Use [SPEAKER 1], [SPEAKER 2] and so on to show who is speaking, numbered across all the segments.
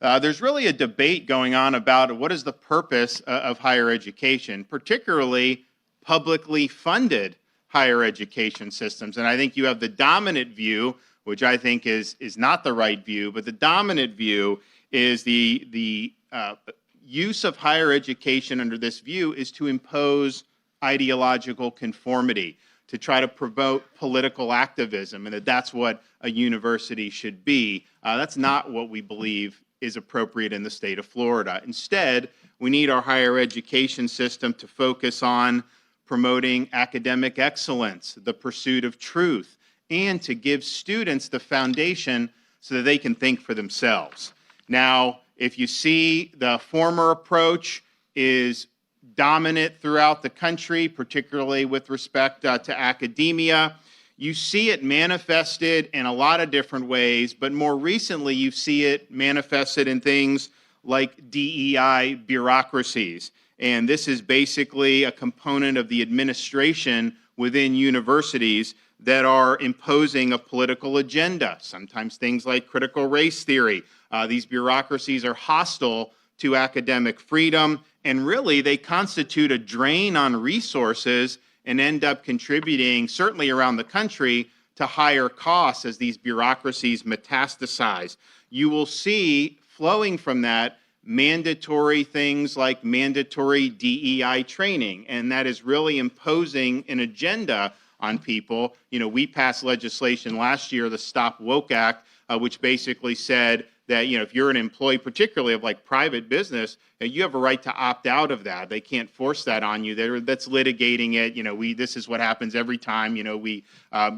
[SPEAKER 1] There's really a debate going on about what is the purpose of higher education, particularly publicly funded higher education systems. And I think you have the dominant view, which I think is not the right view, but the dominant view is the use of higher education under this view is to impose ideological conformity, to try to promote political activism, and that's what a university should be. That's not what we believe is appropriate in the state of Florida. Instead, we need our higher education system to focus on promoting academic excellence, the pursuit of truth, and to give students the foundation so that they can think for themselves. Now, if you see the former approach is dominant throughout the country, particularly with respect to academia, you see it manifested in a lot of different ways, but more recently you see it manifested in things like DEI bureaucracies. And this is basically a component of the administration within universities that are imposing a political agenda, sometimes things like critical race theory. These bureaucracies are hostile to academic freedom, and really they constitute a drain on resources and end up contributing, certainly around the country, to higher costs as these bureaucracies metastasize. You will see flowing from that mandatory things like mandatory DEI training, and that is really imposing an agenda on people. You know, we passed legislation last year, the Stop Woke Act, which basically said that, you know, if you're an employee, particularly of like private business, you have a right to opt out of that. They can't force that on you. That's litigating it. You know, this is what happens every time. You know, we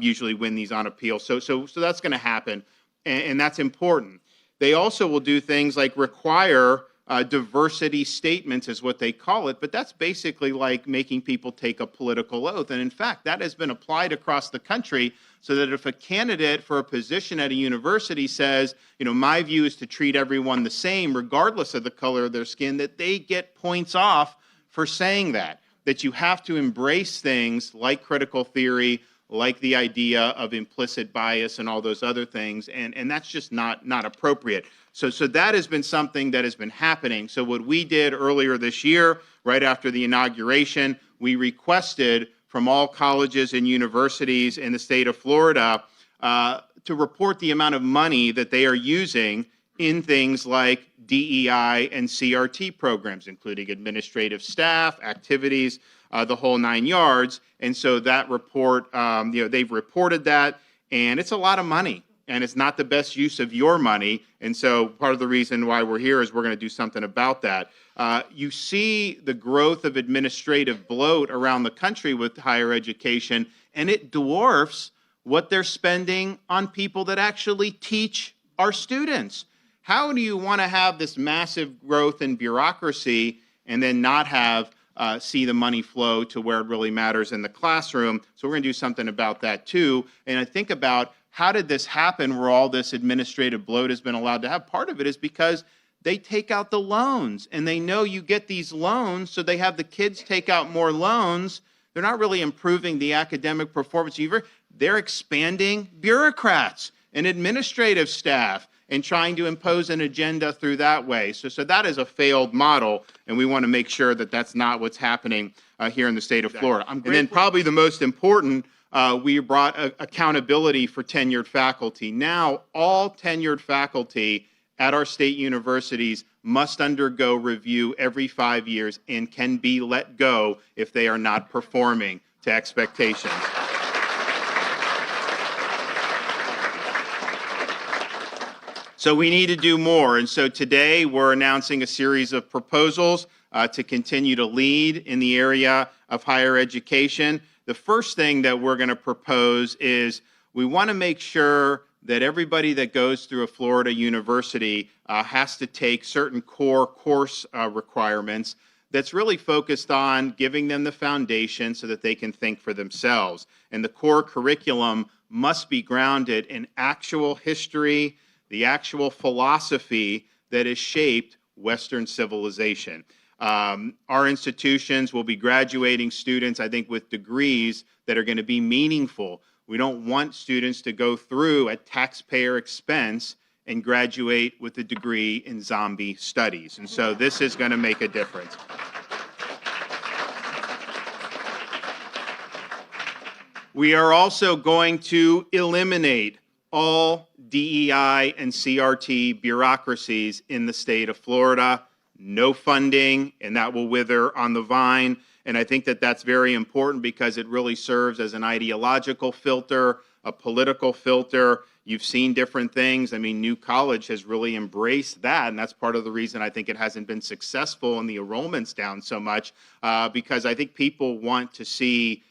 [SPEAKER 1] usually win these on appeal. So that's going to happen, and that's important. They also will do things like require diversity statements, is what they call it, but that's basically like making people take a political oath. And in fact, that has been applied across the country, so that if a candidate for a position at a university says, you know, my view is to treat everyone the same, regardless of the color of their skin, that they get points off for saying that you have to embrace things like critical theory, like the idea of implicit bias and all those other things, and that's just not appropriate. So that has been something that has been happening. So what we did earlier this year, right after the inauguration, we requested from all colleges and universities in the state of Florida to report the amount of money that they are using in things like DEI and CRT programs, including administrative staff, activities, the whole 9 yards. And so that report, you know, they've reported that, and it's a lot of money, and it's not the best use of your money. And so part of the reason why we're here is we're going to do something about that. You see the growth of administrative bloat around the country with higher education, and it dwarfs what they're spending on people that actually teach our students. How do you want to have this massive growth in bureaucracy and then not have see the money flow to where it really matters in the classroom? So we're going to do something about that too. And I think about how did this happen where all this administrative bloat has been allowed to have? Part of it is because they take out the loans, and they know you get these loans, so they have the kids take out more loans. They're not really improving the academic performance either. They're expanding bureaucrats and administrative staff and trying to impose an agenda through that way. So that is a failed model, and we want to make sure that that's not what's happening here in the state of Florida. And then probably the most important, we brought accountability for tenured faculty. Now, all tenured faculty at our state universities must undergo review every 5 years and can be let go if they are not performing to expectations. So we need to do more. And so today we're announcing a series of proposals to continue to lead in the area of higher education. The first thing that we're going to propose is we want to make sure that everybody that goes through a Florida university has to take certain core course requirements that's really focused on giving them the foundation so that they can think for themselves. And the core curriculum must be grounded in actual history, the actual philosophy that has shaped Western civilization. Our institutions will be graduating students, I think, with degrees that are going to be meaningful. We don't want students to go through at taxpayer expense and graduate with a degree in zombie studies. And so this is going to make a difference. We are also going to eliminate all DEI and CRT bureaucracies in the state of Florida. No funding, and that will wither on the vine. And I think that that's very important because it really serves as an ideological filter, a political filter. You've seen different things. I mean, New College has really embraced that, and that's part of the reason I think it hasn't been successful and the enrollment's down so much, because I think people want to see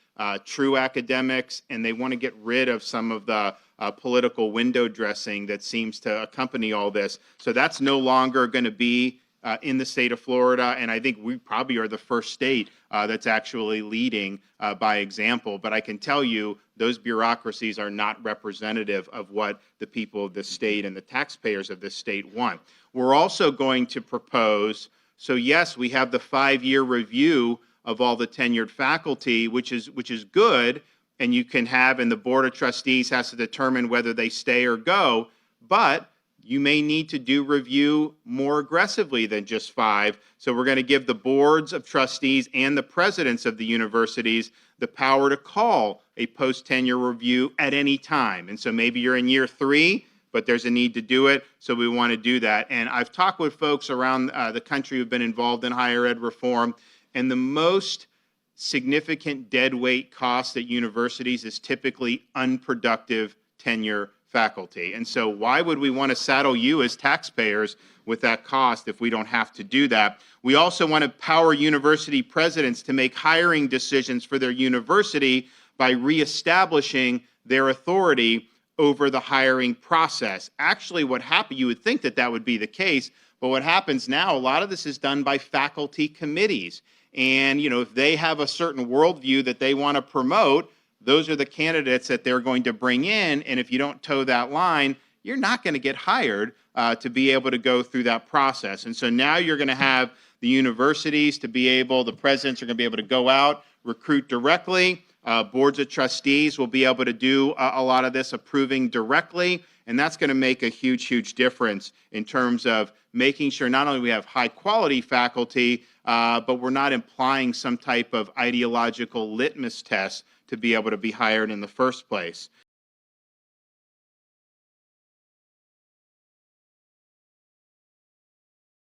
[SPEAKER 1] true academics, and they want to get rid of some of the political window dressing that seems to accompany all this. So that's no longer going to be in the state of Florida, and I think we probably are the first state that's actually leading by example. But I can tell you those bureaucracies are not representative of what the people of this state and the taxpayers of this state want. We're also going to propose, so yes, we have the 5-year review of all the tenured faculty, which is good, and you can have, and the Board of Trustees has to determine whether they stay or go, but you may need to do review more aggressively than just 5. So we're going to give the boards of trustees and the presidents of the universities the power to call a post-tenure review at any time. And so maybe you're in year 3, but there's a need to do it, so we want to do that. And I've talked with folks around the country who've been involved in higher ed reform, and the most significant deadweight cost at universities is typically unproductive tenure faculty. And so why would we want to saddle you as taxpayers with that cost if we don't have to do that? We also want to empower university presidents to make hiring decisions for their university by reestablishing their authority over the hiring process. Actually, what happened, you would think that that would be the case, but what happens now, a lot of this is done by faculty committees. And, if they have a certain worldview that they want to promote, those are the candidates that they're going to bring in. And if you don't toe that line, you're not going to get hired to be able to go through that process. And so now you're going to have the universities the presidents are going to be able to go out, recruit directly. Boards of trustees will be able to do a lot of this approving directly. And that's going to make a huge, huge difference in terms of making sure not only we have high quality faculty, but we're not implying some type of ideological litmus test to be able to be hired in the first place.